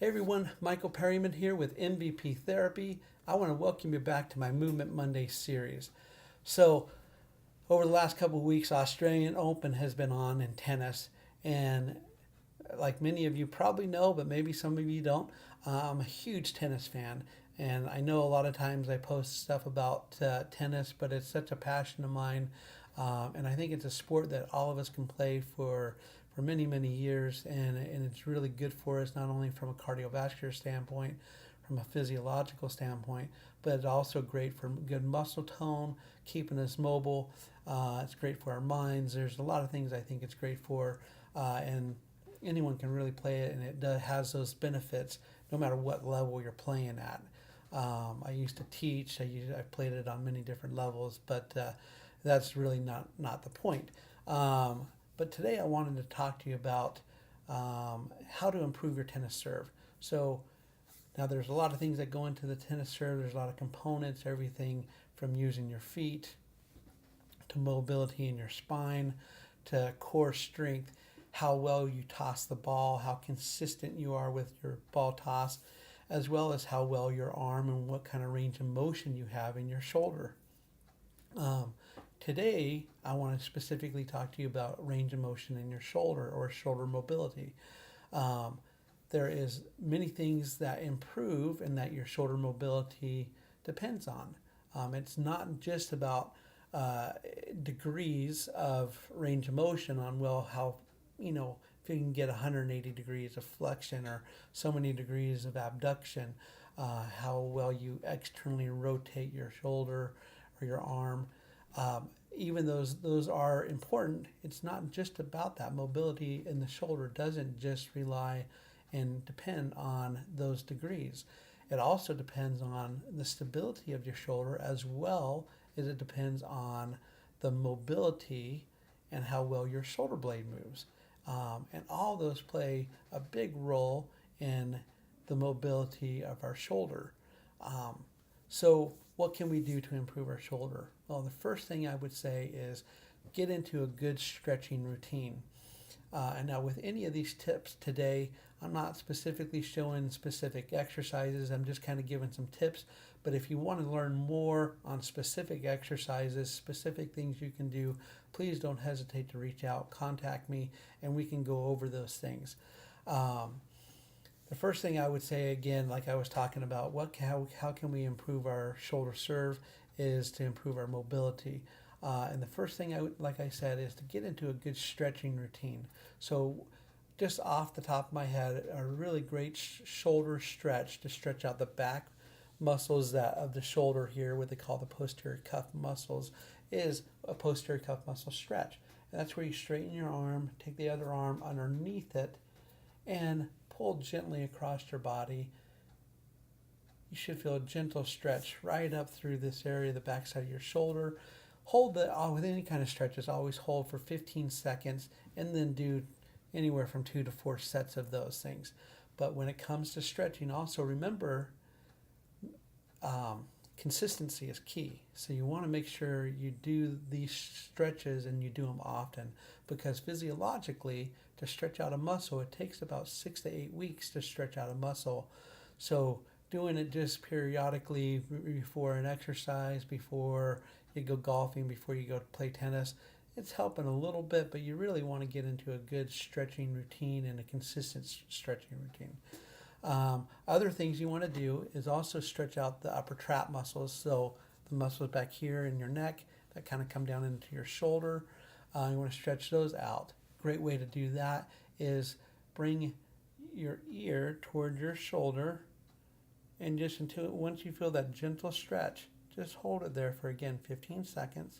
everyone, Michael Perryman here with MVP Therapy. I want to welcome you back to my Movement Monday series. So, over the last couple of weeks, Australian Open has been on in tennis, and like many of you probably know, but maybe some of you don't, I'm a huge tennis fan. And I know a lot of times I post stuff about tennis, but it's such a passion of mine. And I think it's a sport that all of us can play for many, many years. And it's really good for us, not only from a cardiovascular standpoint, from a physiological standpoint, but it's also great for good muscle tone, keeping us mobile. It's great for our minds. There's a lot of things I think it's great for. And anyone can really play it, and has those benefits no matter what level you're playing at. I used to teach. I played it on many different levels, but that's really not the point. But today I wanted to talk to you about how to improve your tennis serve. So now there's a lot of things that go into the tennis serve. There's a lot of components, everything from using your feet to mobility in your spine to core strength, how well you toss the ball, how consistent you are with your ball toss, as well as how well your arm and what kind of range of motion you have in your shoulder. Today, I want to specifically talk to you about range of motion in your shoulder or shoulder mobility. There is many things that improve and that your shoulder mobility depends on. It's not just about degrees of range of motion on, well, how, if you can get 180 degrees of flexion or so many degrees of abduction, how well you externally rotate your shoulder or your arm. Even those are important. It's not just about that. Mobility in the shoulder doesn't just rely and depend on those degrees. It also depends on the stability of your shoulder, as well as it depends on the mobility and how well your shoulder blade moves. And all those play a big role in the mobility of our shoulder. So what can we do to improve our shoulder? Well, the first thing I would say is get into a good stretching routine. And now with any of these tips today, I'm not specifically showing specific exercises. I'm just kind of giving some tips. But if you want to learn more on specific exercises, specific things you can do, please don't hesitate to reach out, contact me, and we can go over those things. The first thing I would say, again, like I was talking about, how can we improve our shoulder serve, is to improve our mobility. And the first thing, like I said, is to get into a good stretching routine. So just off the top of my head, a really great shoulder stretch to stretch out the back muscles of the shoulder here, what they call the posterior cuff muscles, is a posterior cuff muscle stretch. And that's where you straighten your arm, take the other arm underneath it, and pull gently across your body. You should feel a gentle stretch right up through this area, the backside of your shoulder. Hold with any kind of stretches, always hold for 15 seconds and then do anywhere from 2 to 4 sets of those things. But when it comes to stretching, also remember consistency is key. So you want to make sure you do these stretches and you do them often, because physiologically, to stretch out a muscle, it takes about 6 to 8 weeks to stretch out a muscle. So doing it just periodically before an exercise, before you go golfing, before you go to play tennis, it's helping a little bit, but you really want to get into a good stretching routine and a consistent stretching routine. Other things you want to do is also stretch out the upper trap muscles. So the muscles back here in your neck that kind of come down into your shoulder. You want to stretch those out. Great way to do that is bring your ear toward your shoulder, and just once you feel that gentle stretch, just hold it there for, again, 15 seconds.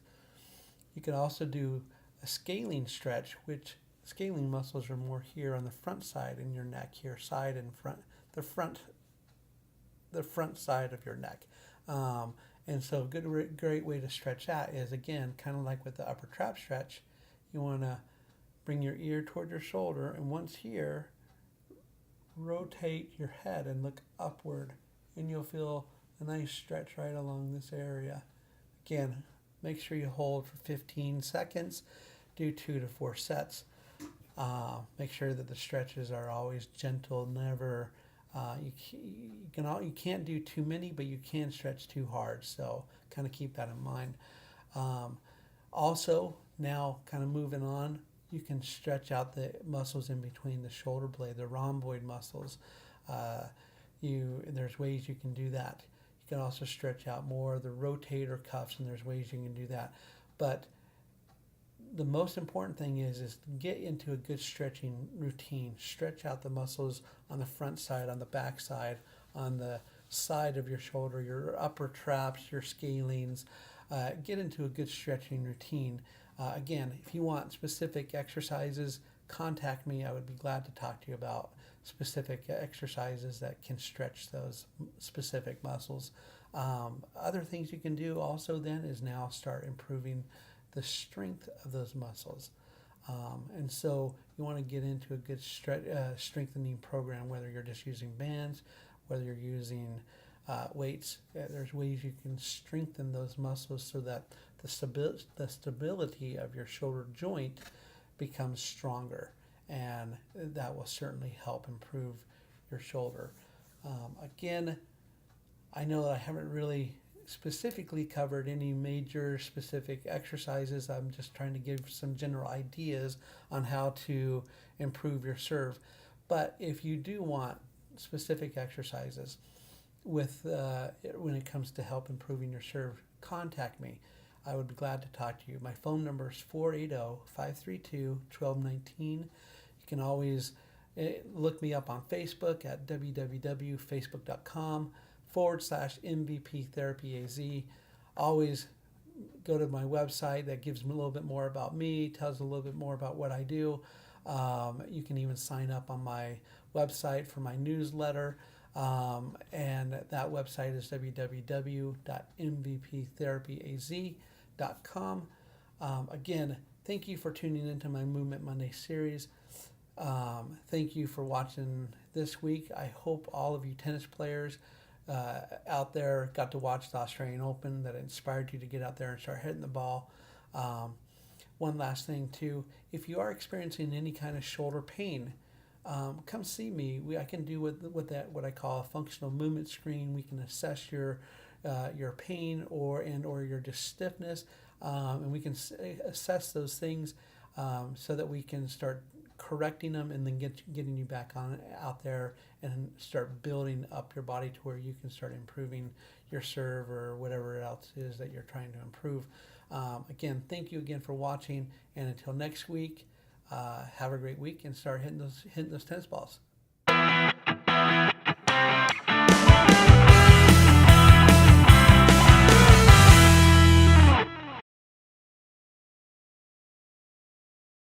You can also do a scaling stretch, which scaling muscles are more here on the front side in your neck, here, side and front, the front side of your neck. And so a great way to stretch that is, again, kind of like with the upper trap stretch. You want to bring your ear toward your shoulder, and once here, rotate your head and look upward, and you'll feel a nice stretch right along this area. Again, make sure you hold for 15 seconds, do 2 to 4 sets. Make sure that the stretches are always gentle, never You can't do too many, but you can stretch too hard. So kind of keep that in mind. Um, Also, now kind of moving on, you can stretch out the muscles in between the shoulder blade, the rhomboid muscles. Uh, there's ways you can do that. You can also stretch out more the rotator cuffs, and there's ways you can do that. But the most important thing is to get into a good stretching routine. Stretch out the muscles on the front side, on the back side, on the side of your shoulder, your upper traps, your scalenes. Get into a good stretching routine. Again, if you want specific exercises, contact me. I would be glad to talk to you about specific exercises that can stretch those specific muscles. Other things you can do also then is now start improving the strength of those muscles. And so you want to get into a good strengthening program, whether you're just using bands, whether you're using weights. There's ways you can strengthen those muscles so that the stability of your shoulder joint becomes stronger, and that will certainly help improve your shoulder. Again, I know that I haven't really specifically covered any major specific exercises. I'm just trying to give some general ideas on how to improve your serve. But if you do want specific exercises with when it comes to help improving your serve, contact me. I would be glad to talk to you. My phone number is 480-532-1219. You can always look me up on Facebook at www.facebook.com/MVP Therapy AZ. Always go to my website. That gives me a little bit more about me, tells a little bit more about what I do. You can even sign up on my website for my newsletter. And that website is www.mvptherapyaz.com. Again, thank you for tuning into my Movement Monday series. Thank you for watching this week. I hope all of you tennis players out there got to watch the Australian Open, that inspired you to get out there and start hitting the ball. One last thing too, if you are experiencing any kind of shoulder pain, come see me. I can do what I call a functional movement screen. We can assess your pain or your just stiffness, and we can assess those things so that we can start correcting them and then getting you back out there and start building up your body to where you can start improving your serve or whatever else it is that you're trying to improve. Again, thank you again for watching, and until next week, have a great week and start hitting those tennis balls.